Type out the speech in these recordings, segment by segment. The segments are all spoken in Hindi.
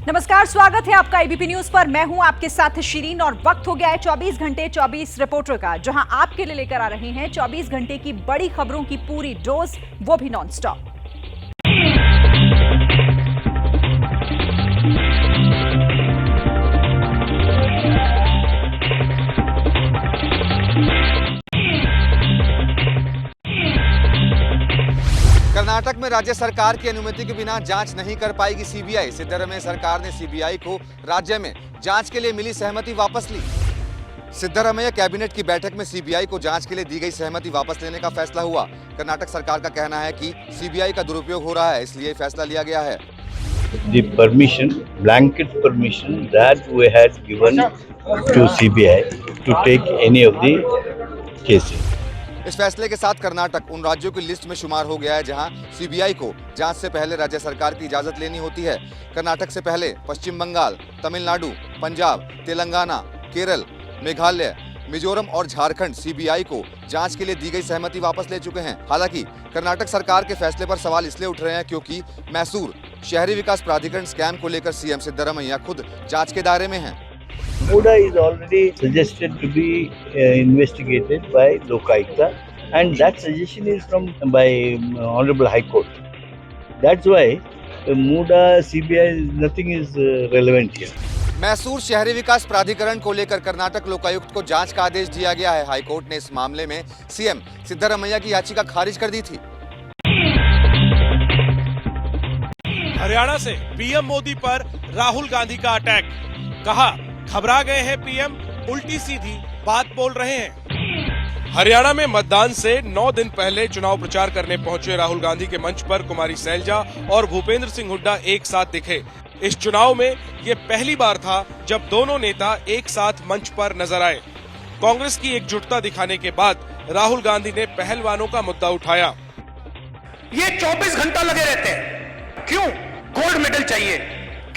नमस्कार, स्वागत है आपका एबीपी न्यूज पर। मैं हूं आपके साथ शिरीन और वक्त हो गया है 24 घंटे 24 रिपोर्टर का, जहां आपके लिए लेकर आ रहे हैं 24 घंटे की बड़ी खबरों की पूरी डोज, वो भी नॉन स्टॉप। कर्नाटक में राज्य सरकार की अनुमति के बिना जांच नहीं कर पाएगी सीबीआई। सिद्धरमैया सरकार ने सीबीआई को राज्य में जांच के लिए मिली सहमति वापस ली। सिद्धरमैया कैबिनेट की बैठक में सीबीआई को जांच के लिए दी गई सहमति वापस लेने का फैसला हुआ। कर्नाटक सरकार का कहना है कि सीबीआई का दुरुपयोग हो रहा है, इसलिए फैसला लिया गया है। The permission, blanket permission that we had given to CBI to take any of the cases. इस फैसले के साथ कर्नाटक उन राज्यों की लिस्ट में शुमार हो गया है जहां सीबीआई को जांच से पहले राज्य सरकार की इजाजत लेनी होती है। कर्नाटक से पहले पश्चिम बंगाल, तमिलनाडु, पंजाब, तेलंगाना, केरल, मेघालय, मिजोरम और झारखंड सीबीआई को जांच के लिए दी गई सहमति वापस ले चुके हैं। हालांकि कर्नाटक सरकार के फैसले पर सवाल इसलिए उठ रहे हैं क्योंकि मैसूर शहरी विकास प्राधिकरण स्कैम को लेकर सीएम सिद्धरमैया खुद जांच के दायरे में हैं। MUDA is already suggested to be investigated by Lokayukta, and that suggestion is by Honorable High Court. That's why MUDA, CBI, nothing is relevant here. Mysore शहरी विकास प्राधिकरण को लेकर कर्नाटक लोकायुक्त को जांच का आदेश दिया गया है। हाईकोर्ट ने इस मामले में सीएम सिद्धरमैया की याचिका खारिज कर दी थी। हरियाणा से पीएम मोदी पर राहुल गांधी का अटैक। कहा, घबरा गए हैं पीएम, उल्टी सीधी बात बोल रहे हैं। हरियाणा में मतदान से 9 दिन पहले चुनाव प्रचार करने पहुंचे राहुल गांधी के मंच पर कुमारी सैलजा और भूपेंद्र सिंह हुड्डा एक साथ दिखे। इस चुनाव में ये पहली बार था जब दोनों नेता एक साथ मंच पर नजर आए। कांग्रेस की एकजुटता दिखाने के बाद राहुल गांधी ने पहलवानों का मुद्दा उठाया। ये 24 घंटा लगे रहते हैं, क्यों? गोल्ड मेडल चाहिए,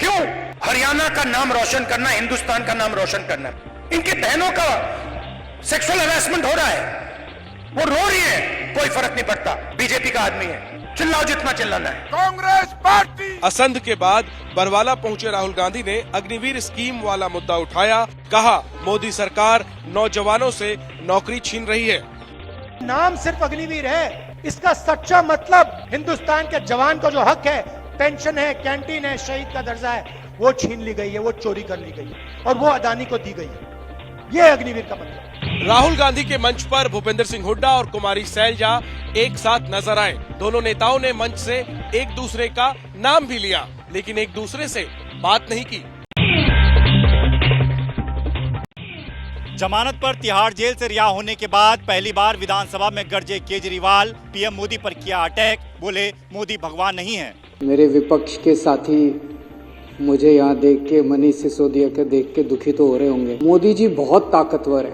क्यों? हरियाणा का नाम रोशन करना, हिंदुस्तान का नाम रोशन करना। इनकी बहनों का सेक्सुअल हैरेसमेंट हो रहा है, वो रो रही है, कोई फर्क नहीं पड़ता। बीजेपी का आदमी है, चिल्लाओ जितना चिल्लाना है। कांग्रेस पार्टी। असंध के बाद बरवाला पहुंचे राहुल गांधी ने अग्निवीर स्कीम वाला मुद्दा उठाया। कहा, मोदी सरकार नौजवानों से नौकरी छीन रही है। नाम सिर्फ अग्निवीर है, इसका सच्चा मतलब हिंदुस्तान के जवान को जो हक है, पेंशन है, कैंटीन है, शहीद का दर्जा है, वो छीन ली गई है, वो चोरी कर ली गई है और वो अदानी को दी गई है। ये अग्निवीर का मतलब। राहुल गांधी के मंच पर भूपेंद्र सिंह हुड्डा और कुमारी सैलजा एक साथ नजर आए। दोनों नेताओं ने मंच से एक दूसरे का नाम भी लिया, लेकिन एक दूसरे से बात नहीं की। जमानत पर तिहाड़ जेल से रिहा होने के बाद पहली बार विधानसभा में गरजे केजरीवाल। पीएम मोदी पर किया अटैक, बोले मोदी भगवान नहीं है। मेरे विपक्ष के साथी मुझे यहाँ देख के, मनीष सिसोदिया के देख के दुखी तो हो रहे होंगे। मोदी जी बहुत ताकतवर है,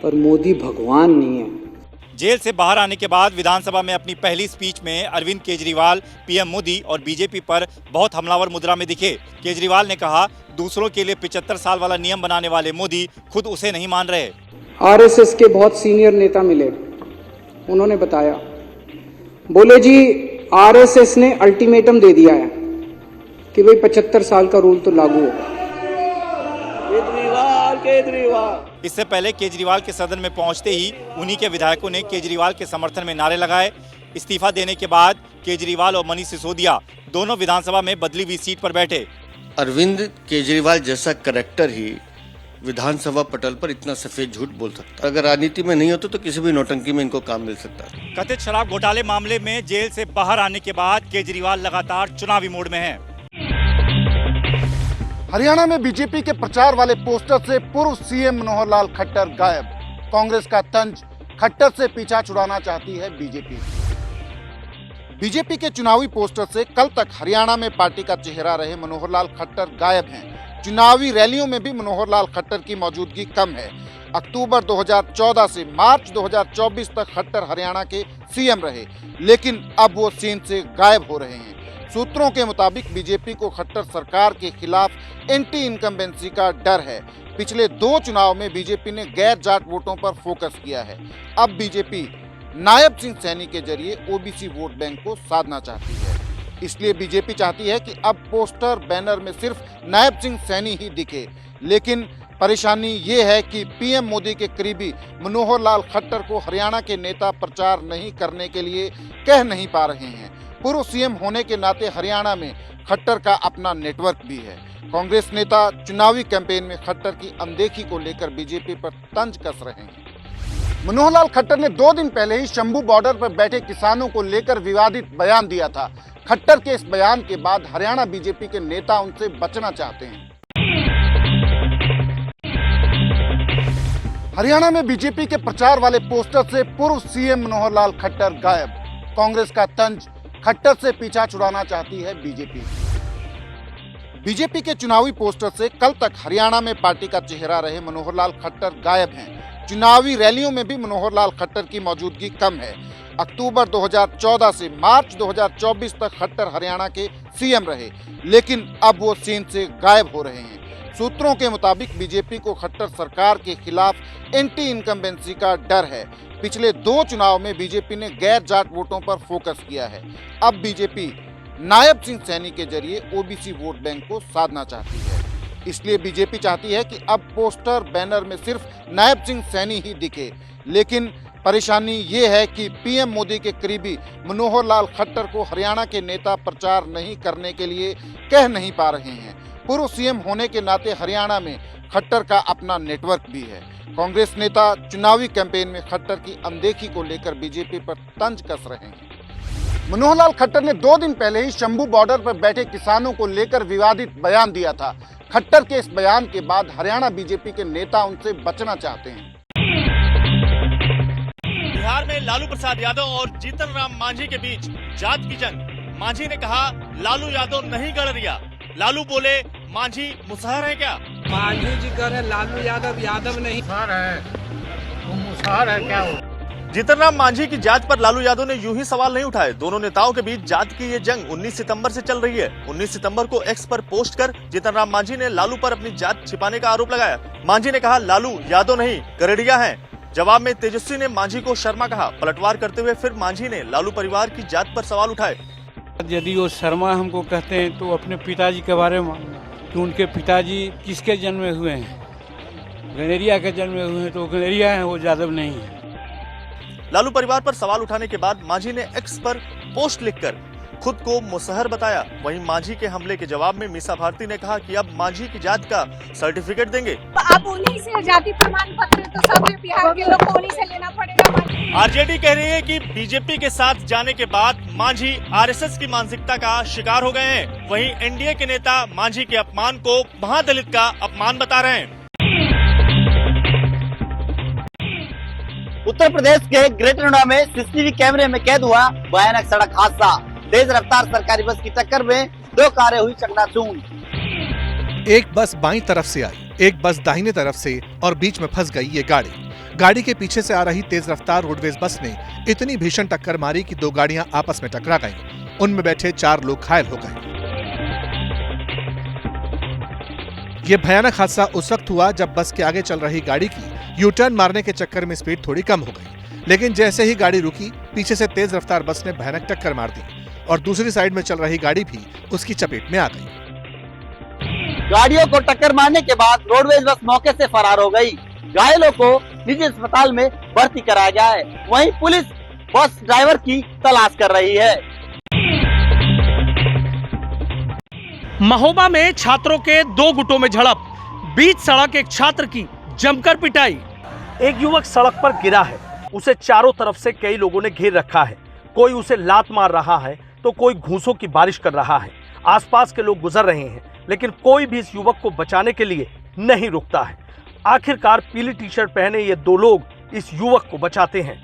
पर मोदी भगवान नहीं है। जेल से बाहर आने के बाद विधानसभा में अपनी पहली स्पीच में अरविंद केजरीवाल पीएम मोदी और बीजेपी पर बहुत हमलावर मुद्रा में दिखे। केजरीवाल ने कहा, दूसरों के लिए 75 साल वाला नियम बनाने वाले मोदी खुद उसे नहीं मान रहे। आरएसएस के बहुत सीनियर नेता मिले, उन्होंने बताया, बोले जी आरएसएस ने अल्टीमेटम दे दिया है कि भाई 75 साल का रूल तो लागू होगा। केजरीवाल। इससे पहले केजरीवाल के सदन में पहुंचते ही उन्हीं के विधायकों ने केजरीवाल के समर्थन में नारे लगाए। इस्तीफा देने के बाद केजरीवाल और मनीष सिसोदिया दोनों विधानसभा में बदली हुई सीट पर बैठे। अरविंद केजरीवाल जैसा करेक्टर ही विधानसभा पटल पर इतना सफेद झूठ बोल सकता है। अगर राजनीति में नहीं होते तो किसी भी नौटंकी में इनको काम मिल सकता है। कथित शराब घोटाले मामले में जेल से बाहर आने के बाद केजरीवाल लगातार चुनावी मोड में है। हरियाणा में बीजेपी के प्रचार वाले पोस्टर से पूर्व सीएम मनोहर लाल खट्टर गायब। कांग्रेस का तंज खट्टर से पीछा छुड़ाना चाहती है बीजेपी। बीजेपी के चुनावी पोस्टर से कल तक हरियाणा में पार्टी का चेहरा रहे मनोहर लाल खट्टर गायब हैं। चुनावी रैलियों में भी मनोहर लाल खट्टर की मौजूदगी कम है। अक्टूबर 2014 से मार्च 2024 तक खट्टर हरियाणा के सीएम रहे, लेकिन अब वो सीन से गायब हो रहे हैं। सूत्रों के मुताबिक बीजेपी को खट्टर सरकार के खिलाफ एंटी इनकम्बेंसी का डर है। पिछले 2 चुनाव में बीजेपी ने गैर जाट वोटों पर फोकस किया है। अब बीजेपी नायब सिंह सैनी के जरिए ओबीसी वोट बैंक को साधना चाहती है। इसलिए बीजेपी चाहती है कि अब पोस्टर बैनर में सिर्फ नायब सिंह सैनी ही दिखे। लेकिन परेशानी ये है कि पीएम मोदी के करीबी मनोहर लाल खट्टर को हरियाणा के नेता प्रचार नहीं करने के लिए कह नहीं पा रहे हैं। पूर्व सीएम होने के नाते हरियाणा में खट्टर का अपना नेटवर्क भी है। कांग्रेस नेता चुनावी कैंपेन में खट्टर की अनदेखी को लेकर बीजेपी पर तंज कस रहे हैं। मनोहर लाल खट्टर ने 2 दिन पहले ही शंभू बॉर्डर पर बैठे किसानों को लेकर विवादित बयान दिया था। खट्टर के इस बयान के बाद हरियाणा बीजेपी के नेता उनसे बचना चाहते हैं। हरियाणा में बीजेपी के प्रचार वाले पोस्टर से पूर्व सीएम मनोहर लाल खट्टर गायब। कांग्रेस का तंज, खट्टर से पीछा छुड़ाना चाहती है बीजेपी। बीजेपी के चुनावी पोस्टर से कल तक हरियाणा में पार्टी का चेहरा रहे मनोहर लाल खट्टर गायब हैं। चुनावी रैलियों में भी मनोहर लाल खट्टर की मौजूदगी कम है। अक्टूबर 2014 से मार्च 2024 तक खट्टर हरियाणा के सीएम रहे, लेकिन अब वो सीन से गायब हो रहे हैं। सूत्रों के मुताबिक बीजेपी को खट्टर सरकार के खिलाफ एंटी इनकम्बेंसी का डर है। पिछले 2 चुनाव में बीजेपी ने गैर जाट वोटों पर फोकस किया है। अब बीजेपी नायब सिंह सैनी के जरिए ओबीसी वोट बैंक को साधना चाहती है। इसलिए बीजेपी चाहती है कि अब पोस्टर बैनर में सिर्फ नायब सिंह सैनी ही दिखे। लेकिन परेशानी ये है कि पीएम मोदी के करीबी मनोहर लाल खट्टर को हरियाणा के नेता प्रचार नहीं करने के लिए कह नहीं पा रहे हैं। पूर्व सीएम होने के नाते हरियाणा में खट्टर का अपना नेटवर्क भी है। कांग्रेस नेता चुनावी कैंपेन में खट्टर की अनदेखी को लेकर बीजेपी पर तंज कस रहे हैं। मनोहर लाल खट्टर ने 2 दिन पहले ही शंभू बॉर्डर पर बैठे किसानों को लेकर विवादित बयान दिया था। खट्टर के इस बयान के बाद हरियाणा बीजेपी के नेता उनसे बचना चाहते हैं। बिहार में लालू प्रसाद यादव और जीतन राम मांझी के बीच जात की जंग। मांझी ने कहा लालू यादव नहीं गड़रिया। लालू बोले मांझी मुसहर है क्या? मांझी जी कह रहे लालू यादव नहीं है, वो मुसहर है क्या? जीतन राम मांझी की जात पर लालू यादव ने यूं ही सवाल नहीं उठाए। दोनों नेताओं के बीच जात की ये जंग 19 सितंबर से चल रही है। 19 सितंबर को एक्स पर पोस्ट कर जीतन राम मांझी ने लालू पर अपनी जात छिपाने का आरोप लगाया। मांझी ने कहा लालू यादव नहीं गरड़िया है। जवाब में तेजस्वी ने मांझी को शर्मा कहा। पलटवार करते हुए फिर मांझी ने लालू परिवार की जात पर सवाल उठाए। यदि वो शर्मा हमको कहते हैं तो अपने पिताजी के बारे में कि उनके पिताजी किसके जन्मे हुए हैं, गनेरिया के जन्मे हुए हैं, तो गनेरिया है, वो यादव नहीं है। लालू परिवार पर सवाल उठाने के बाद मांझी ने एक्स पर पोस्ट लिखकर खुद को मुसहर बताया। वहीं मांझी के हमले के जवाब में मीसा भारती ने कहा कि अब मांझी की जात का सर्टिफिकेट देंगे। अब उन्हीं से जाति प्रमाण पत्र तो सब बिहार के लोग को उन्हीं से लेना पड़ेगा। आरजेडी कह रही है कि बीजेपी के साथ जाने के बाद मांझी आरएसएस की मानसिकता का शिकार हो गए हैं। वहीं एनडीए के नेता मांझी के अपमान को महादलित का अपमान बता रहे हैं। उत्तर प्रदेश के ग्रेटर नोएडा में सीसीटीवी कैमरे में कैद हुआ भयानक सड़क हादसा। तेज रफ्तार सरकारी बस की टक्कर में 2 कारें हुई चकनाचूर। एक बस बाईं तरफ से आई, एक बस दाहिने तरफ से और बीच में फंस गई ये गाड़ी। गाड़ी के पीछे से आ रही तेज रफ्तार रोडवेज बस ने इतनी भीषण टक्कर मारी कि 2 गाड़ियां आपस में टकरा गईं। उनमें बैठे 4 लोग घायल हो गए। ये भयानक हादसा उस वक्त हुआ जब बस के आगे चल रही गाड़ी की यू टर्न मारने के चक्कर में स्पीड थोड़ी कम हो गई। लेकिन जैसे ही गाड़ी रुकी, पीछे से तेज रफ्तार बस ने भयानक टक्कर मार दी और दूसरी साइड में चल रही गाड़ी भी उसकी चपेट में आ गई। गाड़ियों को टक्कर मारने के बाद रोडवेज बस मौके से फरार हो गई। घायलों को निजी अस्पताल में भर्ती कराया गया है। वहीं पुलिस बस ड्राइवर की तलाश कर रही है। महोबा में छात्रों के 2 गुटों में झड़प। बीच सड़क एक छात्र की जमकर पिटाई। एक युवक सड़क पर गिरा है, उसे चारों तरफ से कई लोगों ने घेर रखा है। कोई उसे लात मार रहा है तो कोई घूंसों की बारिश कर रहा है। आसपास के लोग गुजर रहे हैं, लेकिन कोई भी इस युवक को बचाने के लिए नहीं रुकता है। आखिरकार पीली टी शर्ट पहने ये 2 लोग इस युवक को बचाते हैं।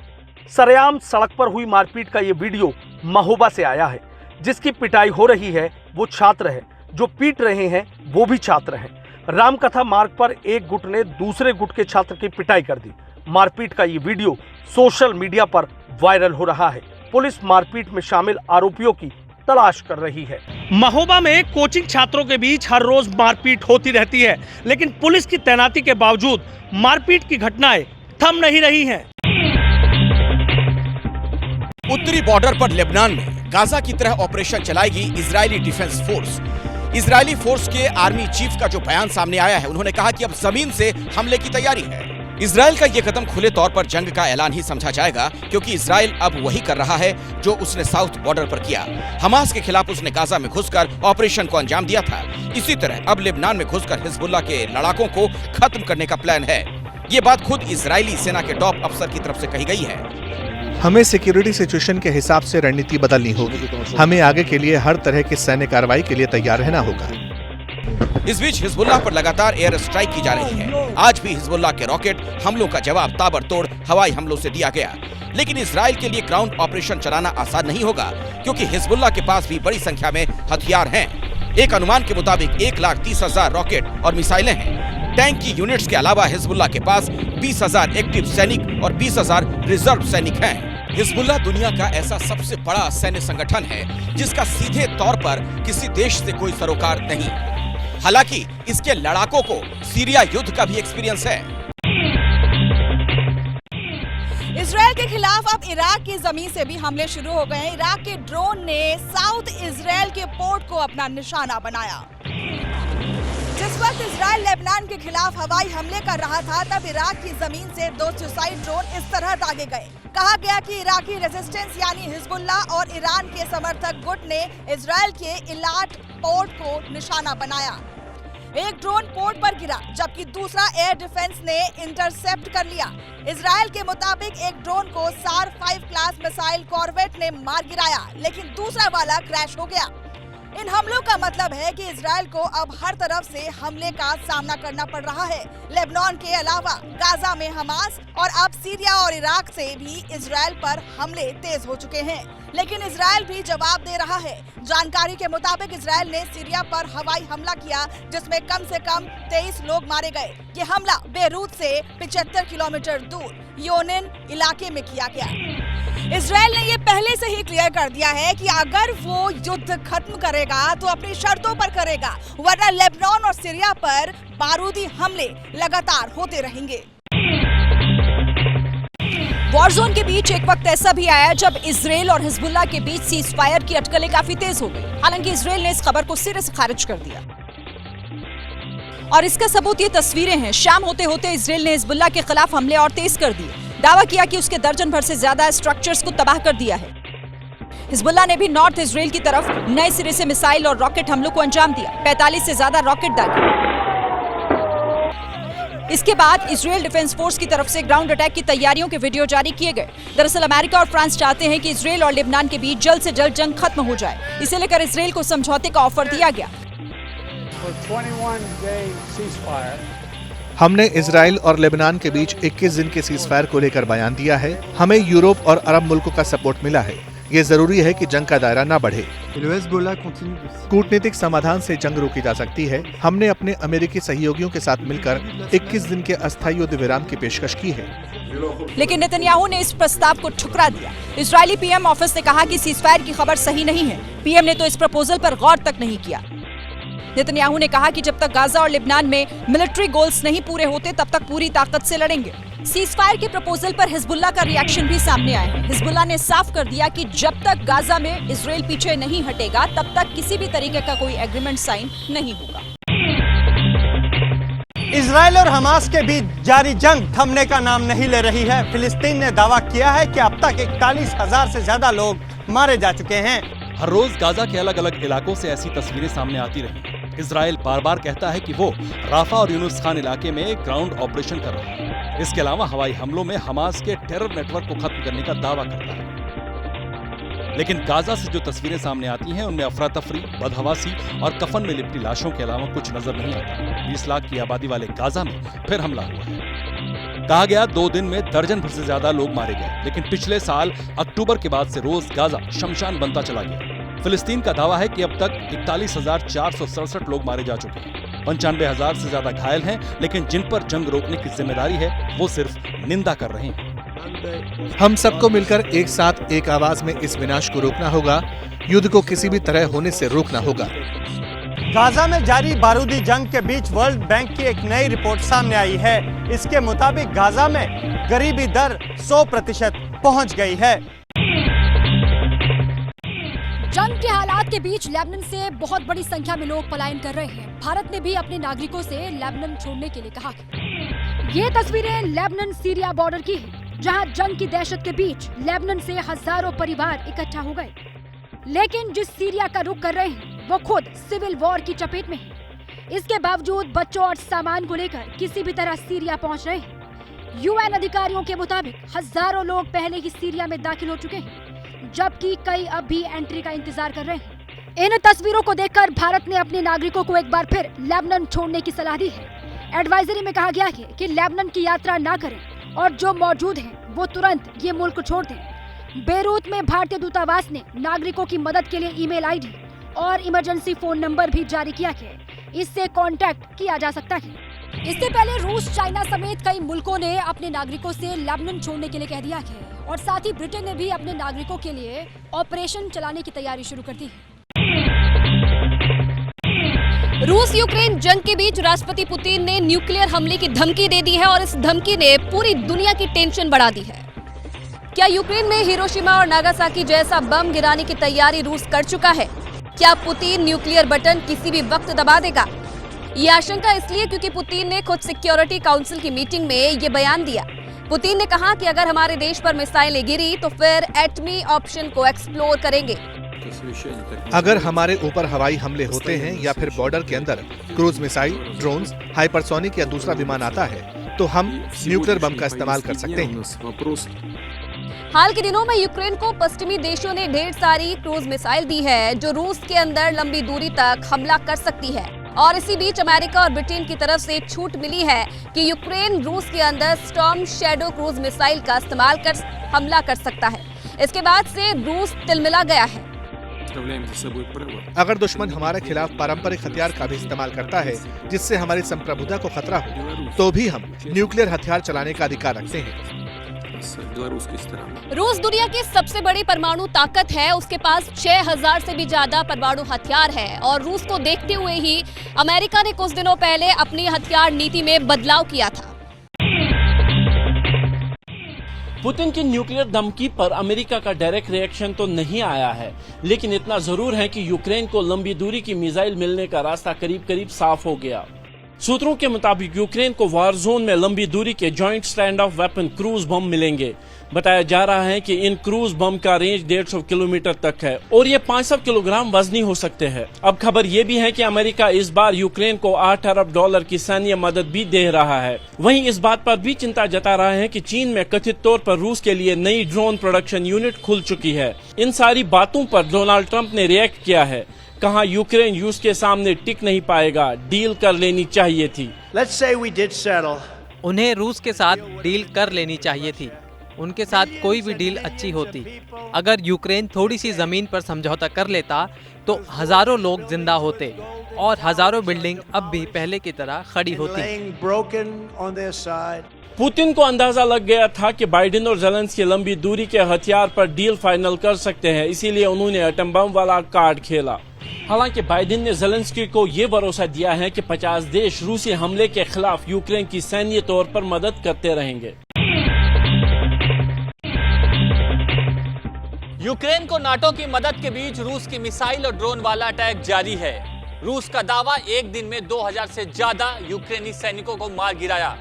सरेआम सड़क पर हुई मारपीट का ये वीडियो महोबा से आया है। जिसकी पिटाई हो रही है वो छात्र है, जो पीट रहे हैं वो भी छात्र हैं। रामकथा मार्ग पर एक गुट ने दूसरे गुट के छात्र की पिटाई कर दी। मारपीट का ये वीडियो सोशल मीडिया पर वायरल हो रहा है। पुलिस मारपीट में शामिल आरोपियों की तलाश कर रही है। महोबा में कोचिंग छात्रों के बीच हर रोज मारपीट होती रहती है, लेकिन पुलिस की तैनाती के बावजूद मारपीट की घटनाएं थम नहीं रही हैं। उत्तरी बॉर्डर पर लेबनान में गाजा की तरह ऑपरेशन चलाएगी Israeli defence force. Israeli force के आर्मी चीफ का जो बयान सामने आया है, उन्होंने कहा कि अब जमीन से हमले की तैयारी है। इजराइल का ये कदम खुले तौर पर जंग का ऐलान ही समझा जाएगा, क्योंकि इजराइल अब वही कर रहा है जो उसने साउथ बॉर्डर पर किया। हमास के खिलाफ उसने गाजा में घुसकर ऑपरेशन को अंजाम दिया था। इसी तरह अब लेबनान में घुसकर हिजबुल्लाह के लड़ाकों को खत्म करने का प्लान है। ये बात खुद इजरायली सेना के टॉप अफसर की तरफ से कही गई है। हमें सिक्योरिटी सिचुएशन के हिसाब से रणनीति बदलनी होगी। हमें आगे के लिए हर तरह की सैन्य कार्रवाई के लिए तैयार रहना होगा। इस बीच हिजबुल्लाह पर लगातार एयर स्ट्राइक की जा रही है। आज भी हिजबुल्लाह के रॉकेट हमलों का जवाब ताबड़तोड़ हवाई हमलों से दिया गया। लेकिन इजराइल के लिए ग्राउंड ऑपरेशन चलाना आसान नहीं होगा, क्योंकि हिजबुल्लाह के पास भी बड़ी संख्या में हथियार हैं। एक अनुमान के मुताबिक 1,30,000 रॉकेट और मिसाइलें हैं। टैंक की यूनिट्स के अलावा हिजबुल्लाह के पास 20,000 एक्टिव सैनिक और 20,000 रिजर्व सैनिक हैं। हिजबुल्लाह दुनिया का ऐसा सबसे बड़ा सैन्य संगठन है जिसका सीधे तौर पर किसी देश से कोई सरोकार नहीं। हालांकि इसके लड़ाकों को सीरिया युद्ध का भी एक्सपीरियंस है। इजराइल के खिलाफ अब इराक की जमीन से भी हमले शुरू हो गए हैं। इराक के ड्रोन ने साउथ इजराइल के पोर्ट को अपना निशाना बनाया। जिस वक्त इजराइल लेबनान के खिलाफ हवाई हमले कर रहा था, तब इराक की जमीन से 2 सुसाइड ड्रोन इस तरह दागे गए। कहा गया कि इराकी रेजिस्टेंस यानी हिजबुल्लाह और ईरान के समर्थक गुट ने इजराइल के इलाट पोर्ट को निशाना बनाया। एक ड्रोन पोर्ट पर गिरा, जबकि दूसरा एयर डिफेंस ने इंटरसेप्ट कर लिया। इजराइल के मुताबिक एक ड्रोन को सार 5 क्लास मिसाइल कॉर्वेट ने मार गिराया, लेकिन दूसरा वाला क्रैश हो गया। इन हमलों का मतलब है कि इजराइल को अब हर तरफ से हमले का सामना करना पड़ रहा है। लेबनान के अलावा गाजा में हमास और अब सीरिया और इराक से भी इजराइल पर हमले तेज हो चुके हैं, लेकिन इजराइल भी जवाब दे रहा है। जानकारी के मुताबिक इजराइल ने सीरिया पर हवाई हमला किया, जिसमें कम से कम 23 लोग मारे गए। ये हमला बेरूत से 75 किलोमीटर दूर योनिन इलाके में किया गया। इजराइल ने ये पहले से ही क्लियर कर दिया है कि अगर वो युद्ध खत्म करेगा तो अपनी शर्तों पर करेगा, वरना लेबनान और सीरिया पर बारूदी हमले लगातार होते रहेंगे। वॉर जोन के बीच एक वक्त ऐसा भी आया जब इजराइल और हिजबुल्लाह के बीच सीज फायर की अटकलें काफी तेज हो गई। हालांकि इजराइल ने इस खबर को सिरे से खारिज कर दिया और इसका सबूत ये तस्वीरें हैं। शाम होते होते इजराइल ने हिजबुल्लाह के खिलाफ हमले और तेज कर दिए। दावा किया कि उसके दर्जन भर से ज्यादा स्ट्रक्चर्स को तबाह कर दिया है। हिजबुल्लाह ने भी नॉर्थ इजराइल की तरफ नए सिरे से मिसाइल और रॉकेट हमलों को अंजाम दिया। 45 से ज्यादा रॉकेट दागे। इसके बाद इजराइल डिफेंस फोर्स की तरफ से ग्राउंड अटैक की तैयारियों के वीडियो जारी किए गए। दरअसल अमेरिका और फ्रांस चाहते हैं कि इजराइल और लेबनान के बीच जल्द से जल्द जंग खत्म हो जाए। इसे लेकर इजराइल को समझौते का ऑफर दिया गया। हमने इजराइल और लेबनान के बीच 21 दिन के सीजफायर को लेकर बयान दिया है। हमें यूरोप और अरब मुल्कों का सपोर्ट मिला है। ये जरूरी है कि जंग का दायरा न बढ़े। कूटनीतिक समाधान से जंग रोकी जा सकती है। हमने अपने अमेरिकी सहयोगियों के साथ मिलकर 21 दिन के अस्थायी युद्ध विराम की पेशकश की है, लेकिन नेतन्याहू ने इस प्रस्ताव को ठुकरा दिया। इजरायली पीएम ऑफिस ने कहा कि सीजफायर की खबर सही नहीं है। पीएम ने तो इस प्रपोजल पर गौर तक नहीं किया। नेतन्याहू ने कहा कि जब तक गाजा और लेबनान में मिलिट्री गोल्स नहीं पूरे होते, तब तक पूरी ताकत से लड़ेंगे। सीजफायर के प्रपोजल पर हिजबुल्लाह का रिएक्शन भी सामने आया है। हिजबुल्लाह ने साफ कर दिया कि जब तक गाजा में इजराइल पीछे नहीं हटेगा, तब तक किसी भी तरीके का कोई एग्रीमेंट साइन नहीं होगा। इजराइल और हमास के बीच जारी जंग थमने का नाम नहीं ले रही है। फिलिस्तीन ने दावा किया है कि अब तक 41,000 से ज्यादा लोग मारे जा चुके हैं। हर रोज गाजा के अलग अलग इलाकों से ऐसी तस्वीरें सामने आती रही। इजराइल बार बार कहता है कि वो राफा और यूनुस खान इलाके में ग्राउंड ऑपरेशन कर रहा है। इसके अलावा हवाई हमलों में हमास के टेरर नेटवर्क को खत्म करने का दावा करता है। लेकिन गाजा से जो तस्वीरें सामने आती हैं, उनमें अफरा तफरी, बदहवासी और कफन में लिपटी लाशों के अलावा कुछ नजर नहीं आता। 20 लाख की आबादी वाले गाजा में फिर हमला हुआ है। कहा गया 2 दिन में दर्जन भर से ज्यादा लोग मारे गए, लेकिन पिछले साल अक्टूबर के बाद से रोज गाजा शमशान बनता चला गया। फिलिस्तीन का दावा है कि अब तक 41,467 लोग मारे जा चुके हैं। 95,000 से ज्यादा घायल हैं, लेकिन जिन पर जंग रोकने की जिम्मेदारी है वो सिर्फ निंदा कर रहे हैं। हम सबको मिलकर एक साथ एक आवाज में इस विनाश को रोकना होगा। युद्ध को किसी भी तरह होने से रोकना होगा। गाजा में जारी बारूदी जंग के बीच वर्ल्ड बैंक की एक नई रिपोर्ट सामने आई है। इसके मुताबिक गाजा में गरीबी दर 100% पहुंच गई है। जंग के हालात के बीच लेबनान से बहुत बड़ी संख्या में लोग पलायन कर रहे हैं। भारत ने भी अपने नागरिकों से लेबनान छोड़ने के लिए कहा। ये तस्वीरें लेबनान सीरिया बॉर्डर की हैं, जहां जंग की दहशत के बीच लेबनान से हजारों परिवार इकट्ठा हो गए। लेकिन जिस सीरिया का रुख कर रहे हैं वो खुद सिविल वॉर की चपेट में है। इसके बावजूद बच्चों और सामान को लेकर किसी भी तरह सीरिया पहुंच रहे हैं। यूएन अधिकारियों के मुताबिक हजारों लोग पहले ही सीरिया में दाखिल हो चुके हैं, जबकि कई अब भी एंट्री का इंतजार कर रहे हैं। इन तस्वीरों को देखकर भारत ने अपने नागरिकों को एक बार फिर लेबनान छोड़ने की सलाह दी है। एडवाइजरी में कहा गया है कि लेबनान की यात्रा ना करें और जो मौजूद हैं वो तुरंत ये मुल्क छोड़ दें। बेरूत में भारतीय दूतावास ने नागरिकों की मदद के लिए ईमेल आईडी और इमरजेंसी फोन नंबर भी जारी किया है। इससे कांटेक्ट किया जा सकता है। इससे पहले रूस, चाइना समेत कई मुल्कों ने अपने नागरिकों से लेबनान छोड़ने के लिए कह दिया है और साथ ही ब्रिटेन ने भी अपने नागरिकों के लिए ऑपरेशन चलाने की तैयारी शुरू कर दी है। रूस यूक्रेन जंग के बीच राष्ट्रपति पुतिन ने न्यूक्लियर हमले की धमकी दे दी है और इस धमकी ने पूरी दुनिया की टेंशन बढ़ा दी है। क्या यूक्रेन में हिरोशिमा और नागासाकी जैसा बम गिराने की तैयारी रूस कर चुका है? क्या पुतिन न्यूक्लियर बटन किसी भी वक्त दबा देगा? ये आशंका इसलिए क्योंकि पुतिन ने खुद सिक्योरिटी काउंसिल की मीटिंग में ये बयान दिया। पुतिन ने कहा कि अगर हमारे देश पर मिसाइलें गिरी तो फिर एटमी ऑप्शन को एक्सप्लोर करेंगे। अगर हमारे ऊपर हवाई हमले होते हैं या फिर बॉर्डर के अंदर क्रूज मिसाइल, ड्रोन्स, हाइपरसोनिक या दूसरा विमान आता है तो हम न्यूक्लियर बम का इस्तेमाल कर सकते हैं। हाल के दिनों में यूक्रेन को पश्चिमी देशों ने ढेर सारी क्रूज मिसाइल दी है जो रूस के अंदर लंबी दूरी तक हमला कर सकती है। और इसी बीच अमेरिका और ब्रिटेन की तरफ से छूट मिली है कि यूक्रेन रूस के अंदर स्टॉर्म शैडो क्रूज मिसाइल का इस्तेमाल कर हमला कर सकता है। इसके बाद से रूस तिलमिला गया है। अगर दुश्मन हमारे खिलाफ पारंपरिक हथियार का भी इस्तेमाल करता है जिससे हमारी संप्रभुता को खतरा हो, तो भी हम न्यूक्लियर हथियार चलाने का अधिकार रखते हैं। रूस दुनिया की सबसे बड़ी परमाणु ताकत है। उसके पास 6000 से भी ज्यादा परमाणु हथियार है और रूस को देखते हुए ही अमेरिका ने कुछ दिनों पहले अपनी हथियार नीति में बदलाव किया था। पुतिन की न्यूक्लियर धमकी पर अमेरिका का डायरेक्ट रिएक्शन तो नहीं आया है, लेकिन इतना जरूर है कि यूक्रेन को लंबी दूरी की मिसाइल मिलने का रास्ता करीब करीब साफ हो गया। सूत्रों के मुताबिक यूक्रेन को वार जोन में लंबी दूरी के joint stand off weapon cruise bomb मिलेंगे। बताया जा रहा है कि इन क्रूज बम का रेंज 150 किलोमीटर तक है और ये 500 किलोग्राम वजनी हो सकते हैं। अब खबर ये भी है कि अमेरिका इस बार यूक्रेन को $8 अरब की सैन्य मदद भी दे रहा है। वहीं इस बात पर भी चिंता जता रहा है कि चीन में कथित तौर पर रूस के लिए नई ड्रोन प्रोडक्शन यूनिट खुल चुकी है। इन सारी बातों पर डोनाल्ड ट्रंप ने रिएक्ट किया है। कहा यूक्रेन रूस के सामने टिक नहीं पाएगा, डील कर लेनी चाहिए थी। उन्हें रूस के साथ डील कर लेनी चाहिए थी। उनके साथ कोई भी डील अच्छी होती। अगर यूक्रेन थोड़ी सी जमीन पर समझौता कर लेता तो हजारों लोग जिंदा होते और हजारों बिल्डिंग अब भी पहले की तरह खड़ी होती। पुतिन को अंदाजा लग गया था कि बाइडेन और ज़ेलेंस्की लंबी दूरी के हथियार पर डील फाइनल कर सकते हैं, इसीलिए उन्होंने एटम बम वाला कार्ड खेला। हालांकि बाइडेन ने ज़ेलेंस्की को ये भरोसा दिया है कि 50 देश रूसी हमले के खिलाफ यूक्रेन की सैन्य तौर पर मदद करते रहेंगे। यूक्रेन को नाटो की मदद के बीच रूस की मिसाइल और ड्रोन वाला अटैक जारी है। रूस का दावा, एक दिन में 2000 से ज्यादा यूक्रेनी सैनिकों को मार गिराया।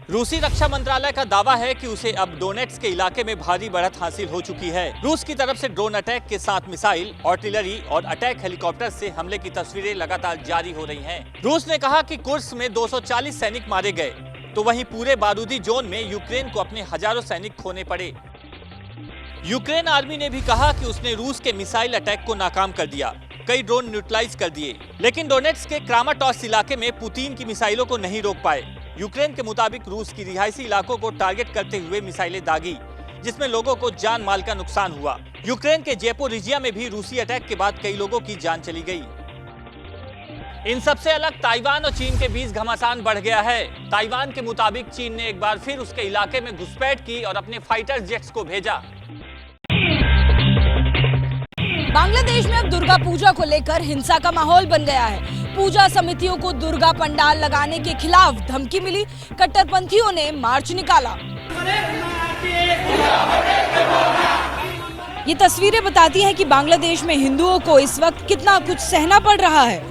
रूसी रक्षा मंत्रालय का दावा है कि उसे अब डोनेट्स के इलाके में भारी बढ़त हासिल हो चुकी है। रूस की तरफ से ड्रोन अटैक के साथ मिसाइल, आर्टिलरी और अटैक हेलीकॉप्टर से हमले की तस्वीरें लगातार जारी हो रही हैं। रूस ने कहा कि कुर्स्क में 240 सैनिक मारे गए, तो वहीं पूरे बारूदी जोन में यूक्रेन को अपने हजारों सैनिक खोने पड़े। यूक्रेन आर्मी ने भी कहा कि उसने रूस के मिसाइल अटैक को नाकाम कर दिया, कई ड्रोन न्यूट्रलाइज कर दिए, लेकिन डोनेट्स्क के क्रामाटोर्स्क इलाके में पुतिन की मिसाइलों को नहीं रोक पाए। यूक्रेन के मुताबिक रूस की रिहायशी इलाकों को टारगेट करते हुए मिसाइलें दागी, जिसमें लोगों को जान माल का नुकसान हुआ। यूक्रेन के जेपोरिजिया में भी रूसी अटैक के बाद कई लोगों की जान चली गई। इन सबसे अलग ताइवान और चीन के बीच घमासान बढ़ गया है। ताइवान के मुताबिक चीन ने एक बार फिर उसके इलाके में घुसपैठ की और अपने फाइटर जेट्स को भेजा। बांग्लादेश में अब दुर्गा पूजा को लेकर हिंसा का माहौल बन गया है। पूजा समितियों को दुर्गा पंडाल लगाने के खिलाफ धमकी मिली, कट्टरपंथियों ने मार्च निकाला। ये तस्वीरें बताती हैं कि बांग्लादेश में हिंदुओं को इस वक्त कितना कुछ सहना पड़ रहा है।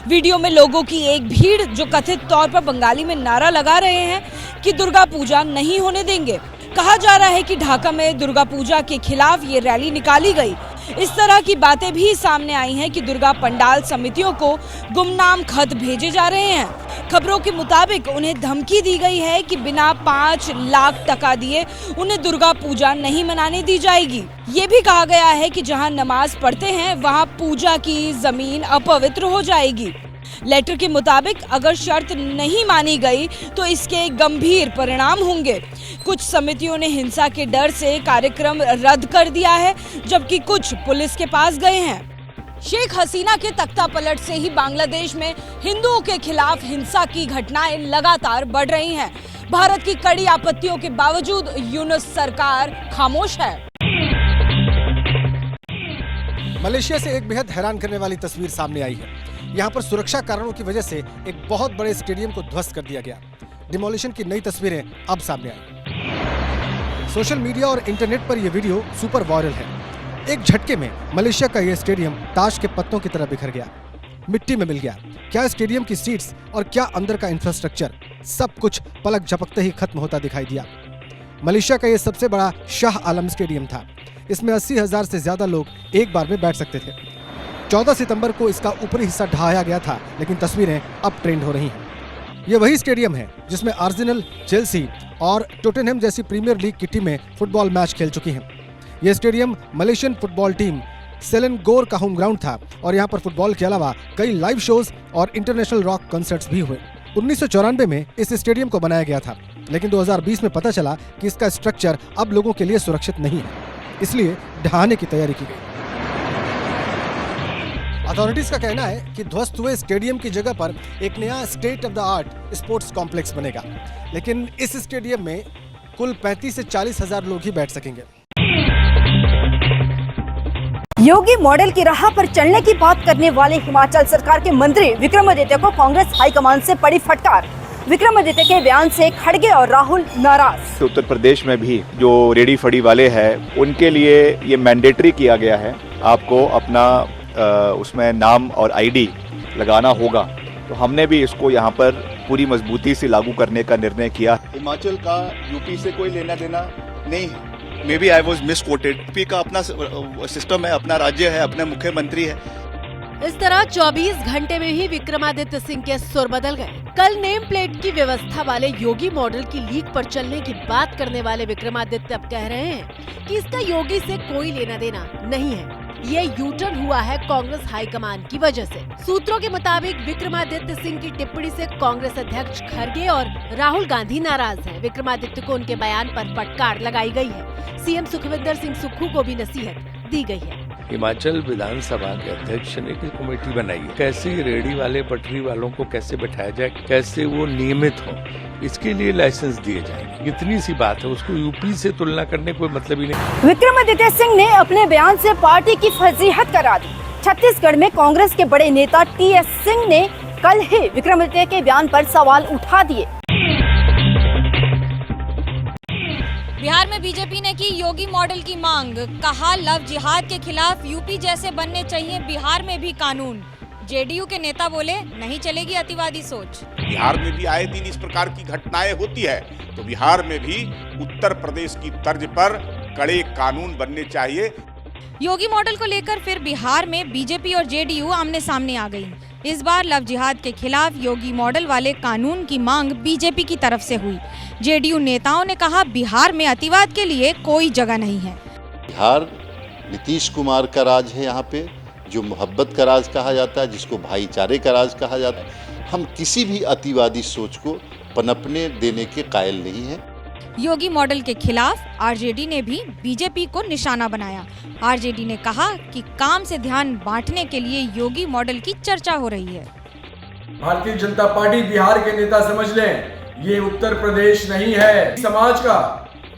वीडियो में लोगों की एक भीड़ जो कथित तौर पर बंगाली में नारा लगा रहे हैं कि दुर्गा पूजा नहीं होने देंगे। कहा जा रहा है कि ढाका में दुर्गा पूजा के खिलाफ ये रैली निकाली गई। इस तरह की बातें भी सामने आई हैं कि दुर्गा पंडाल समितियों को गुमनाम खत भेजे जा रहे हैं। खबरों के मुताबिक उन्हें धमकी दी गई है कि बिना 5 लाख टका दिए उन्हें दुर्गा पूजा नहीं मनाने दी जाएगी। ये भी कहा गया है कि जहां नमाज पढ़ते हैं वहां पूजा की जमीन अपवित्र हो जाएगी। लेटर के मुताबिक अगर शर्त नहीं मानी गई तो इसके गंभीर परिणाम होंगे। कुछ समितियों ने हिंसा के डर से कार्यक्रम रद्द कर दिया है, जबकि कुछ पुलिस के पास गए हैं। शेख हसीना के तख्ता पलट से ही बांग्लादेश में हिंदुओं के खिलाफ हिंसा की घटनाएं लगातार बढ़ रही हैं। भारत की कड़ी आपत्तियों के बावजूद यूनुस सरकार खामोश है। मलेशिया से एक बेहद हैरान करने वाली तस्वीर सामने आई है। यहाँ पर सुरक्षा कारणों की वजह से एक बहुत बड़े स्टेडियम को ध्वस्त कर दिया गया। डिमोलिशन की नई तस्वीरें अब सामने आई। सोशल मीडिया और इंटरनेट पर यह वीडियो सुपर वायरल है। एक झटके में मलेशिया का यह स्टेडियम ताश के पत्तों की तरह बिखर गया, मिट्टी में मिल गया। क्या स्टेडियम की सीट्स और क्या अंदर का इंफ्रास्ट्रक्चर, सब कुछ पलक झपकते ही खत्म होता दिखाई दिया। मलेशिया का यह सबसे बड़ा शाह आलम स्टेडियम था। इसमें 80,000 से ज्यादा लोग एक बार में बैठ सकते थे। 14 सितंबर को इसका ऊपरी हिस्सा ढहाया गया था, लेकिन तस्वीरें अब ट्रेंड हो रही हैं। यह वही स्टेडियम है जिसमें आर्सेनल, चेल्सी और टोटेनहम जैसी प्रीमियर लीग की टीमें फुटबॉल मैच खेल चुकी हैं। यह स्टेडियम मलेशियन फुटबॉल टीम सेलेनगोर का होम ग्राउंड था और यहाँ पर फुटबॉल के अलावा कई लाइव शोज और इंटरनेशनल रॉक कंसर्ट्स भी हुए। 1994 में इस स्टेडियम को बनाया गया था, लेकिन 2020 में पता चला कि इसका स्ट्रक्चर अब लोगों के लिए सुरक्षित नहीं है, इसलिए ढहाने की तैयारी की गई। अथॉरिटीज का कहना है कि ध्वस्त हुए स्टेडियम की जगह पर एक नया state of the art sports complex बनेगा, लेकिन इस स्टेडियम में कुल 35 से 40,000 लोग ही बैठ सकेंगे। योगी मॉडल की राह पर चलने की बात करने वाले हिमाचल सरकार के मंत्री विक्रमादित्य को कांग्रेस हाईकमान से पड़ी फटकार। विक्रमादित्य के बयान से खड़गे और राहुल नाराज। उत्तर प्रदेश में भी जो रेडी फड़ी वाले हैं उनके लिए ये मैंडेटरी किया गया है, आपको अपना उसमें नाम और आईडी लगाना होगा। तो हमने भी इसको यहाँ पर पूरी मजबूती से लागू करने का निर्णय किया। हिमाचल का यूपी से कोई लेना देना नहीं है। May be I was misquoted. UP का अपना सिस्टम है, अपना राज्य है, अपना मुख्यमंत्री है। इस तरह 24 घंटे में ही विक्रमादित्य सिंह के सुर बदल गए। कल नेम प्लेट की व्यवस्था वाले योगी मॉडल की लीक पर चलने की बात करने वाले विक्रमादित्य अब कह रहे हैं कि इसका योगी से कोई लेना देना नहीं है। ये यूटर्न हुआ है कांग्रेस हाईकमान की वजह से। सूत्रों के मुताबिक विक्रमादित्य सिंह की टिप्पणी से कांग्रेस अध्यक्ष खड़गे और राहुल गांधी नाराज हैं। विक्रमादित्य को उनके बयान पर फटकार लगाई गई है। सीएम सुखविंदर सिंह सुक्खू को भी नसीहत दी गई है। हिमाचल विधानसभा के अध्यक्ष ने एक कमेटी बनाई है, कैसे रेडी वाले पटरी वालों को कैसे बैठाया जाए, कैसे वो नियमित हो, इसके लिए लाइसेंस दिए जाएंगे। इतनी सी बात है, उसको यूपी से तुलना करने कोई मतलब ही नहीं। विक्रमादित्य सिंह ने अपने बयान से पार्टी की फजीहत करा दी। छत्तीसगढ़ में कांग्रेस के बड़े नेता टीएस सिंह ने कल ही विक्रमादित्य के बयान पर सवाल उठा दिए। बिहार में बीजेपी ने की योगी मॉडल की मांग, कहा लव जिहाद के खिलाफ यूपी जैसे बनने चाहिए बिहार में भी कानून। जेडीयू के नेता बोले नहीं चलेगी अतिवादी सोच। बिहार में भी आए दिन इस प्रकार की घटनाएं होती है, तो बिहार में भी उत्तर प्रदेश की तर्ज पर कड़े कानून बनने चाहिए। योगी मॉडल को लेकर फिर बिहार में बीजेपी और जेडीयू आमने सामने आ गई। इस बार लव जिहाद के खिलाफ योगी मॉडल वाले कानून की मांग बीजेपी की तरफ से हुई। जेडीयू नेताओं ने कहा बिहार में अतिवाद के लिए कोई जगह नहीं है। बिहार नीतीश कुमार का राज है, यहाँ पे जो मोहब्बत का राज कहा जाता है, जिसको भाईचारे का राज कहा जाता है। हम किसी भी अतिवादी सोच को पनपने देने के कायल नहीं हैं। योगी मॉडल के खिलाफ आरजेडी ने भी बीजेपी को निशाना बनाया। आरजेडी ने कहा कि काम से ध्यान बांटने के लिए योगी मॉडल की चर्चा हो रही है। भारतीय जनता पार्टी बिहार के नेता समझ लें, ये उत्तर प्रदेश नहीं है। समाज का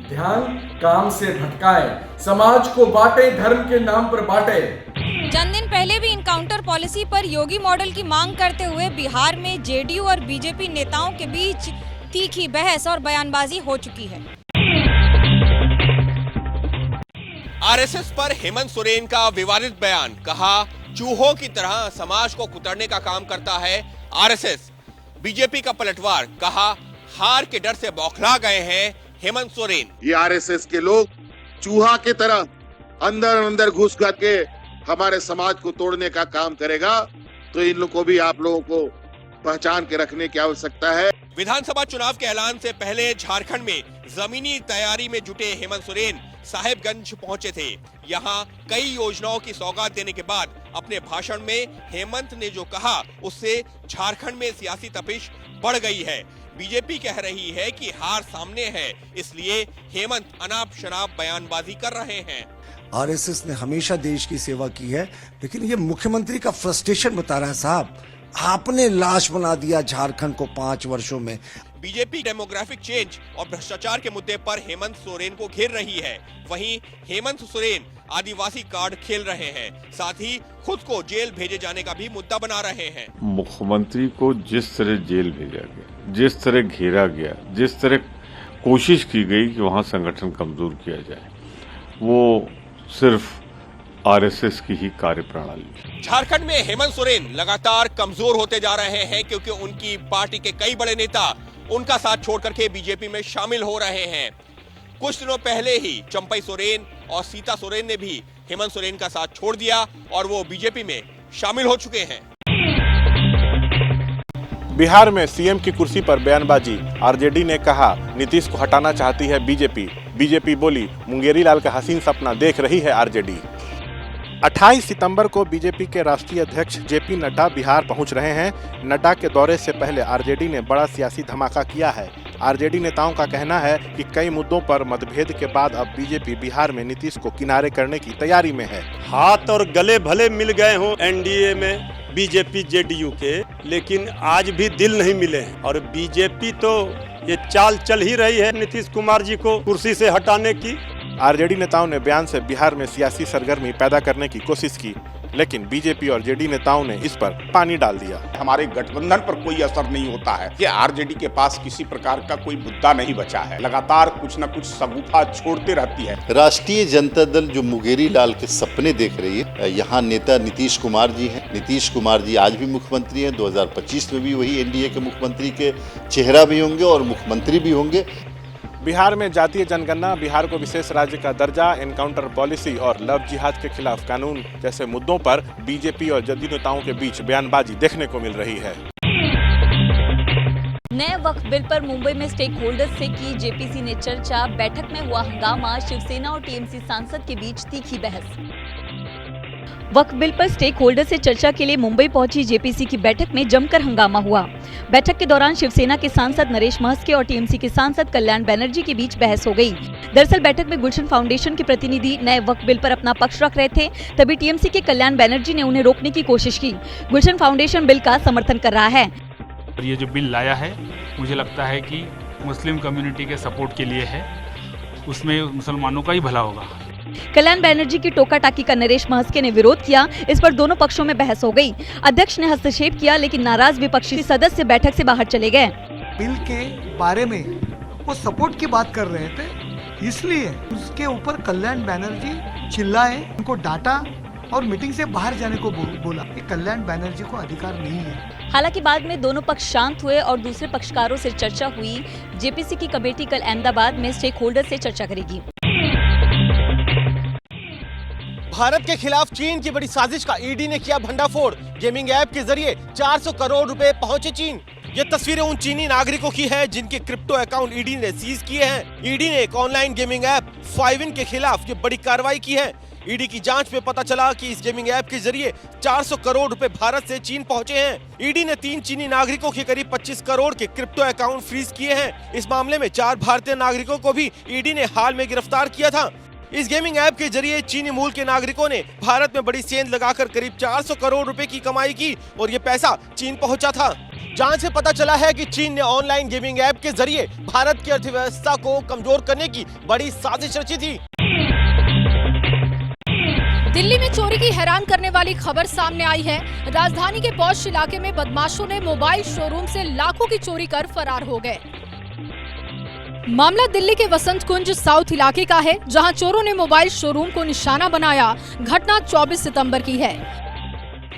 ध्यान काम से भटकाए, समाज को बांटे, धर्म के नाम पर बांटे। चंद दिन पहले भी इनकाउंटर पॉलिसी पर योगी मॉडल की मांग करते हुए बिहार में जेडीयू और बीजेपी नेताओं के बीच तीखी बहस और बयानबाजी हो चुकी है। आरएसएस पर हेमंत सोरेन का विवादित बयान, कहा चूहों की तरह समाज को कुतरने का काम करता है आरएसएस। बीजेपी का पलटवार, कहा हार के डर से बौखला गए हैं हेमंत सोरेन। ये आरएसएस के लोग चूहा की तरह अंदर अंदर घुस करके हमारे समाज को तोड़ने का काम करेगा, तो इन लोगों को भी आप लोगों को पहचान के रखने की आवश्यकता है। विधानसभा चुनाव के ऐलान से पहले झारखंड में जमीनी तैयारी में जुटे हेमंत सोरेन साहेबगंज पहुंचे थे। यहां कई योजनाओं की सौगात देने के बाद अपने भाषण में हेमंत ने जो कहा, उससे झारखंड में सियासी तपिश बढ़ गई है। बीजेपी कह रही है कि हार सामने है, इसलिए हेमंत अनाप शनाप बयानबाजी कर रहे हैं। आरएसएस ने हमेशा देश की सेवा की है, लेकिन ये मुख्यमंत्री का फ्रस्ट्रेशन बता रहा है। साहब, आपने लाश बना दिया झारखंड को 5 वर्षों में। बीजेपी डेमोग्राफिक चेंज और भ्रष्टाचार के मुद्दे पर हेमंत सोरेन को घेर रही है। वहीं हेमंत सोरेन आदिवासी कार्ड खेल रहे हैं, साथ ही खुद को जेल भेजे जाने का भी मुद्दा बना रहे हैं। मुख्यमंत्री को जिस तरह जेल भेजा गया, जिस तरह घेरा गया, जिस तरह कोशिश की गई कि वहां संगठन कमजोर किया जाए, वो सिर्फ आरएसएस की ही कार्यप्रणाली। झारखंड में हेमंत सोरेन लगातार कमजोर होते जा रहे हैं, क्योंकि उनकी पार्टी के कई बड़े नेता उनका साथ छोड़ करके बीजेपी में शामिल हो रहे हैं। कुछ दिनों पहले ही चंपई सोरेन और सीता सोरेन ने भी हेमंत सोरेन का साथ छोड़ दिया और वो बीजेपी में शामिल हो चुके हैं। बिहार में सीएम की कुर्सी पर बयानबाजी, आरजेडी ने कहा नीतीश को हटाना चाहती है बीजेपी। बीजेपी बोली मुंगेरी लाल का हसीन सपना देख रही है आरजेडी। 28 सितंबर को बीजेपी के राष्ट्रीय अध्यक्ष जेपी नड्डा बिहार पहुंच रहे हैं। नड्डा के दौरे से पहले आरजेडी ने बड़ा सियासी धमाका किया है। आरजेडी नेताओं का कहना है कि कई मुद्दों पर मतभेद के बाद अब बीजेपी बिहार में नीतीश को किनारे करने की तैयारी में है। हाथ और गले भले मिल गए हों एनडीए में बीजेपी जेडीयू के, लेकिन आज भी दिल नहीं मिले हैं। और बीजेपी तो ये चाल चल ही रही है नीतीश कुमार जी को कुर्सी से हटाने की। आरजेडी नेताओं ने बयान से बिहार में सियासी सरगर्मी पैदा करने की कोशिश की, लेकिन बीजेपी और जेडी नेताओं ने इस पर पानी डाल दिया। हमारे गठबंधन पर कोई असर नहीं होता है कि आरजेडी के पास किसी प्रकार का कोई मुद्दा नहीं बचा है, लगातार कुछ न कुछ शगुफा छोड़ते रहती है। राष्ट्रीय जनता दल जो मुंगेरी लाल के सपने देख रही है, यहाँ नेता नीतीश कुमार जी हैं। नीतीश कुमार जी आज भी मुख्यमंत्री हैं, 2025 में भी वही एनडीए के मुख्यमंत्री के चेहरा भी होंगे और मुख्यमंत्री भी होंगे। बिहार में जातीय जनगणना, बिहार को विशेष राज्य का दर्जा, एनकाउंटर पॉलिसी और लव जिहाद के खिलाफ कानून जैसे मुद्दों पर बीजेपी और जदयू नेताओं के बीच बयानबाजी देखने को मिल रही है। नए वक्फ बिल पर मुंबई में स्टेक होल्डर्स से की जेपीसी ने चर्चा, बैठक में हुआ हंगामा, शिवसेना और टीएमसी सांसद के बीच तीखी बहस। वक्फ बिल पर स्टेक होल्डर से चर्चा के लिए मुंबई पहुंची जेपीसी की बैठक में जमकर हंगामा हुआ। बैठक के दौरान शिवसेना के सांसद नरेश महस्के और टीएमसी के सांसद कल्याण बनर्जी के बीच बहस हो गई। दरअसल बैठक में गुलशन फाउंडेशन के प्रतिनिधि नए वक्फ बिल पर अपना पक्ष रख रहे थे, तभी टीएमसी के कल्याण बनर्जी ने उन्हें रोकने की कोशिश की। गुलशन फाउंडेशन बिल का समर्थन कर रहा है। ये जो बिल लाया है, मुझे लगता है कि मुस्लिम कम्युनिटी के सपोर्ट के लिए है, उसमें मुसलमानों का ही भला होगा। कल्याण बनर्जी की टोका टाकी का नरेश महस्के ने विरोध किया। इस पर दोनों पक्षों में बहस हो गई। अध्यक्ष ने हस्तक्षेप किया, लेकिन नाराज विपक्षी सदस्य बैठक से बाहर चले गए। बिल के बारे में वो सपोर्ट की बात कर रहे थे, इसलिए उसके ऊपर कल्याण बनर्जी चिल्लाए, उनको डांटा और मीटिंग से बाहर जाने को बोला। ये कल्याण बनर्जी को अधिकार नहीं है। हालांकि बाद में दोनों पक्ष शांत हुए और दूसरे पक्षकारों से चर्चा हुई। जेपीसी की कमेटी कल अहमदाबाद में स्टेक होल्डर से चर्चा करेगी। भारत के खिलाफ चीन की बड़ी साजिश का ईडी ने किया भंडाफोड़। गेमिंग ऐप के जरिए 400 करोड़ रुपए पहुंचे चीन। ये तस्वीरें उन चीनी नागरिकों की है जिनके क्रिप्टो अकाउंट ईडी ने सीज किए हैं। ईडी ने एक ऑनलाइन गेमिंग ऐप 5in के खिलाफ ये बड़ी कार्रवाई की है। ईडी की जांच में पता चला कि इस गेमिंग ऐप के जरिए 400 करोड़ रुपए भारत से चीन पहुंचे हैं। ईडी ने 3 चीनी नागरिकों के करीब 25 करोड़ के क्रिप्टो अकाउंट फ्रीज किए हैं। इस मामले में 4 भारतीय नागरिकों को भी ईडी ने हाल में गिरफ्तार किया था। इस गेमिंग ऐप के जरिए चीनी मूल के नागरिकों ने भारत में बड़ी सेंध लगाकर करीब 400 करोड़ रुपए की कमाई की और ये पैसा चीन पहुंचा था। जांच से पता चला है कि चीन ने ऑनलाइन गेमिंग ऐप के जरिए भारत की अर्थव्यवस्था को कमजोर करने की बड़ी साजिश रची थी। दिल्ली में चोरी की हैरान करने वाली खबर सामने आई है। राजधानी के पॉश इलाके में बदमाशों ने मोबाइल शोरूम से लाखों की चोरी कर फरार हो गए। मामला दिल्ली के वसंत कुंज साउथ इलाके का है, जहां चोरों ने मोबाइल शोरूम को निशाना बनाया। घटना 24 सितंबर की है।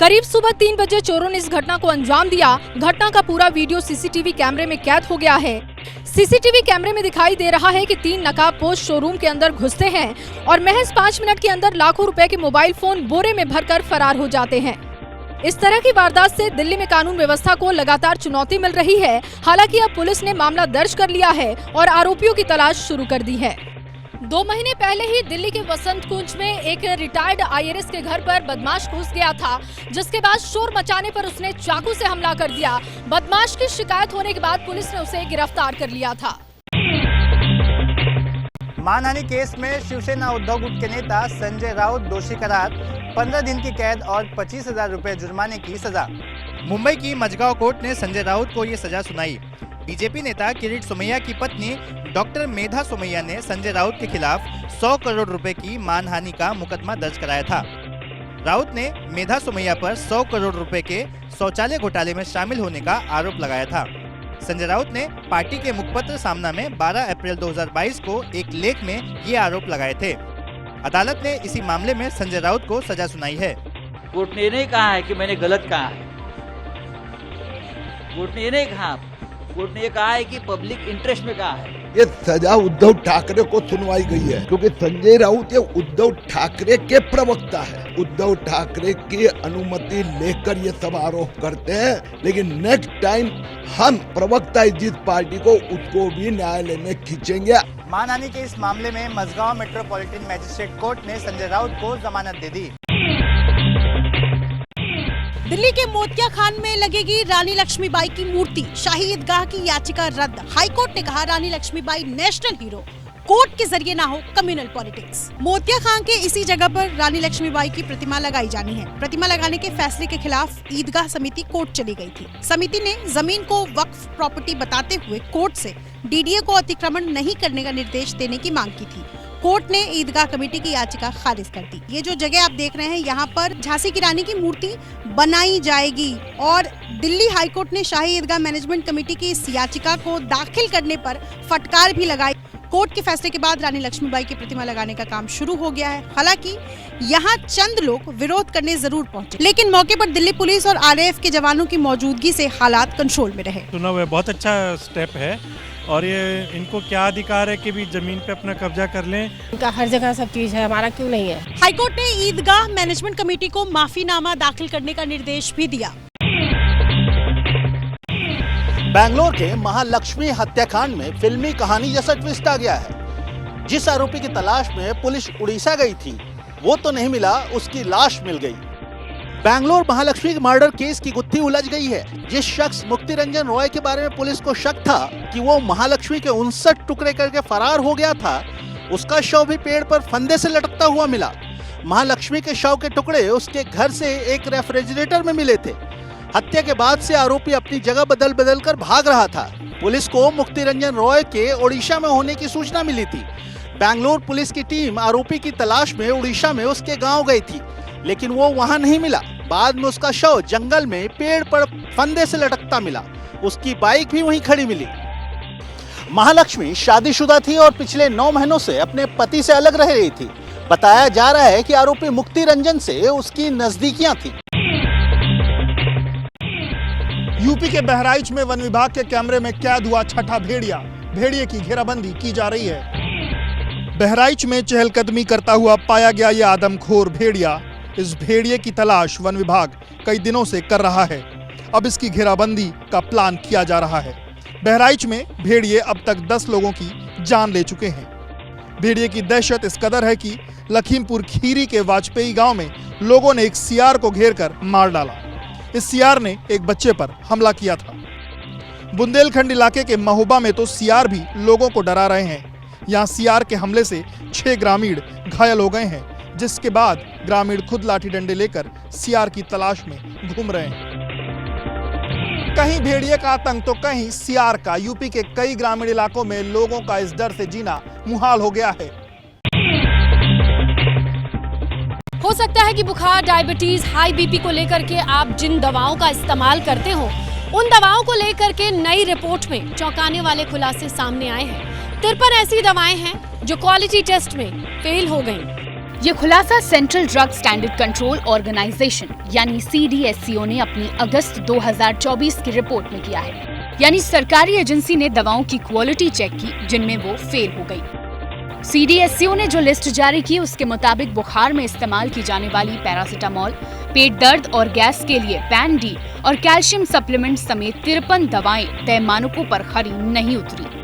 करीब सुबह 3 बजे चोरों ने इस घटना को अंजाम दिया। घटना का पूरा वीडियो सीसीटीवी कैमरे में कैद हो गया है। सीसीटीवी कैमरे में दिखाई दे रहा है कि 3 नकाबपोश शोरूम के अंदर घुसते हैं और महज 5 मिनट के अंदर लाखों रुपए के मोबाइल फोन बोरे में भरकर फरार हो जाते हैं। इस तरह की वारदात से दिल्ली में कानून व्यवस्था को लगातार चुनौती मिल रही है। हालांकि अब पुलिस ने मामला दर्ज कर लिया है और आरोपियों की तलाश शुरू कर दी है। 2 महीने पहले ही दिल्ली के वसंत कुंज में एक रिटायर्ड IAS के घर पर बदमाश घुस गया था, जिसके बाद शोर मचाने पर उसने चाकू से हमला कर दिया। बदमाश की शिकायत होने के बाद पुलिस ने उसे गिरफ्तार कर लिया था। मानहानि केस में शिवसेना उद्धव गुट के नेता संजय राउत दोषी करार, 15 दिन की कैद और 25,000 रुपए जुर्माने की सजा। मुंबई की मजगांव कोर्ट ने संजय राउत को ये सजा सुनाई। बीजेपी नेता किरीट सोमैया की पत्नी डॉक्टर मेधा सोमैया ने संजय राउत के खिलाफ 100 करोड़ रुपए की मानहानि का मुकदमा दर्ज कराया था। राउत ने मेधा सोमैया पर 100 करोड़ रुपए के शौचालय घोटाले में शामिल होने का आरोप लगाया था। संजय राउत ने पार्टी के मुखपत्र सामना में 12 अप्रैल 2022 को एक लेख में ये आरोप लगाए थे। अदालत ने इसी मामले में संजय राउत को सजा सुनाई है। कोर्ट ने नहीं कहा है कि मैंने गलत कहा है। कोर्ट ने ये नहीं कहा, कोर्ट ने ये कहा है कि पब्लिक इंटरेस्ट में कहा है। ये सजा उद्धव ठाकरे को सुनवाई गई है, क्योंकि संजय राउत ये उद्धव ठाकरे के प्रवक्ता है। उद्धव ठाकरे की अनुमति लेकर ये सब आरोप करते हैं, लेकिन नेक्स्ट टाइम हम प्रवक्ता जिस पार्टी को उसको भी न्यायालय में खींचेंगे। मानहानि के इस मामले में मजगांव मेट्रोपॉलिटन मजिस्ट्रेट कोर्ट ने संजय राउत को जमानत दे दी। दिल्ली के मोतिया खान में लगेगी रानी लक्ष्मीबाई की मूर्ति। शाही ईदगाह की याचिका रद्द। हाईकोर्ट ने कहा रानी लक्ष्मीबाई नेशनल हीरो, कोर्ट के जरिए ना हो कम्युनल पॉलिटिक्स। मोतिया खान के इसी जगह पर रानी लक्ष्मीबाई की प्रतिमा लगाई जानी है। प्रतिमा लगाने के फैसले के खिलाफ ईदगाह समिति कोर्ट चली गई थी। समिति ने जमीन को वक्फ प्रॉपर्टी बताते हुए कोर्ट से DDA को अतिक्रमण नहीं करने का निर्देश देने की मांग की थी। कोर्ट ने ईदगाह कमेटी की याचिका खारिज कर दी। ये जो जगह आप देख रहे हैं, यहाँ पर झांसी की रानी की मूर्ति बनाई जाएगी और दिल्ली हाईकोर्ट ने शाही ईदगाह मैनेजमेंट कमेटी की इस याचिका को दाखिल करने पर फटकार भी लगाई। कोर्ट के फैसले के बाद रानी लक्ष्मीबाई की प्रतिमा लगाने का काम शुरू हो गया है। हालांकि यहाँ चंद लोग विरोध करने जरूर पहुंचे, लेकिन मौके पर दिल्ली पुलिस और RAF के जवानों की मौजूदगी से हालात कंट्रोल में रहे। चुनाव बहुत अच्छा स्टेप है और ये इनको क्या अधिकार है कि भी जमीन पे अपना कब्जा कर लें। उनका हर जगह सब चीज है, हमारा क्यों नहीं है। हाईकोर्ट ने ईदगाह मैनेजमेंट कमेटी को माफीनामा दाखिल करने का निर्देश भी दिया। बेंगलोर के महालक्ष्मी हत्याकांड में फिल्मी कहानी जैसा ट्विस्ट आ गया है। जिस आरोपी की तलाश में पुलिस उड़ीसा गई थी, वो तो नहीं मिला, उसकी लाश मिल गई। बेंगलोर महालक्ष्मी मर्डर केस की गुत्थी उलझ गई है। जिस शख्स मुक्ति रंजन रॉय के बारे में पुलिस को शक था कि वो महालक्ष्मी के 59 टुकड़े करके फरार हो गया था, उसका शव भी पेड़ पर फंदे से लटकता हुआ मिला। महालक्ष्मी के शव के टुकड़े उसके घर से एक रेफ्रिजरेटर में मिले थे। हत्या के बाद से आरोपी अपनी जगह बदल बदल कर भाग रहा था। पुलिस को मुक्ति रंजन रॉय के ओडिशा में होने की सूचना मिली थी। बेंगलोर पुलिस की टीम आरोपी की तलाश में उड़ीसा में उसके गांव गई थी, लेकिन वो वहां नहीं मिला। बाद में उसका शव जंगल में पेड़ पर फंदे से लटकता मिला। उसकी बाइक भी वहीं खड़ी मिली। महालक्ष्मी शादीशुदा थी और पिछले 9 महीनों से अपने पति से अलग रह रही थी। बताया जा रहा है कि आरोपी मुक्ति रंजन से उसकी नजदीकियां थी। यूपी के बहराइच में वन विभाग के कैमरे में कैद हुआ छठा भेड़िया। भेड़िए की घेराबंदी की जा रही है। बहराइच में चहलकदमी करता हुआ पाया गया ये आदमखोर भेड़िया। इस भेड़िए की तलाश वन विभाग कई दिनों से कर रहा है। अब इसकी घेराबंदी का प्लान किया जा रहा है। बहराइच में भेड़िए अब तक 10 लोगों की जान ले चुके हैं। भेड़िए की दहशत इस कदर है कि लखीमपुर खीरी के वाजपेयी गांव में लोगों ने एक सियार को घेरकर मार डाला। इस सियार ने एक बच्चे पर हमला किया था। बुंदेलखंड इलाके के महोबा में तो सियार भी लोगों को डरा रहे हैं। यहाँ सियार के हमले से 6 ग्रामीण घायल हो गए हैं, जिसके बाद ग्रामीण खुद लाठी डंडे लेकर सियार की तलाश में घूम रहे हैं। कहीं भेड़िए का आतंक तो कहीं सियार का। यूपी के कई ग्रामीण इलाकों में लोगों का इस डर से जीना मुहाल हो गया है। हो सकता है कि बुखार, डायबिटीज, हाई बीपी को लेकर के आप जिन दवाओं का इस्तेमाल करते हो, उन दवाओं को लेकर के नई रिपोर्ट में चौंकाने वाले खुलासे सामने आए हैं। 53 ऐसी दवाएं हैं जो क्वालिटी टेस्ट में फेल हो गईं। ये खुलासा central drug standard control organisation यानी CDSCO ने अपनी अगस्त 2024 की रिपोर्ट में किया है। यानी सरकारी एजेंसी ने दवाओं की क्वालिटी चेक की जिनमें वो फेल हो गई। CDSCO ने जो लिस्ट जारी की उसके मुताबिक बुखार में इस्तेमाल की जाने वाली पैरासिटामोल, पेट दर्द और गैस के लिए पैन-डी और कैल्शियम सप्लीमेंट समेत 53 दवाएं तय मानकों पर खरी नहीं उतरी।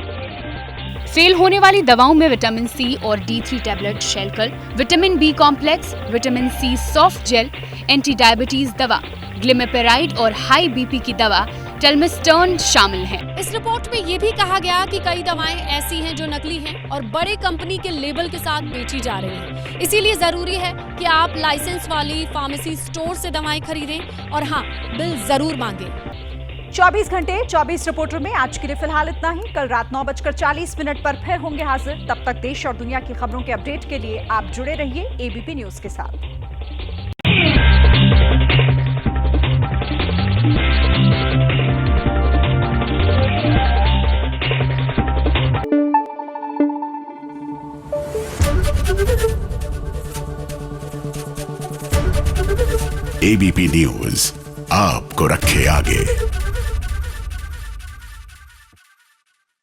फेल होने वाली दवाओं में विटामिन C और D3 tablet Shelcal, vitamin B complex, vitamin C soft gel, anti diabetes दवा, ग्लिमेपेराइड और हाई बीपी की दवा टेल्मिस्टर्न शामिल हैं। इस रिपोर्ट में ये भी कहा गया कि कई दवाएं ऐसी हैं जो नकली हैं और बड़े कंपनी के लेबल के साथ बेची जा रही हैं। इसीलिए जरूरी है कि आप लाइसेंस वाली फार्मेसी स्टोर से दवाएं खरीदें और हाँ, बिल जरूर मांगें। 24 घंटे 24 रिपोर्टर में आज के लिए फिलहाल इतना ही। कल रात 9:40 पर फिर होंगे हाजिर। तब तक देश और दुनिया की खबरों के अपडेट के लिए आप जुड़े रहिए ABP न्यूज के साथ। ABP न्यूज आपको रखे आगे।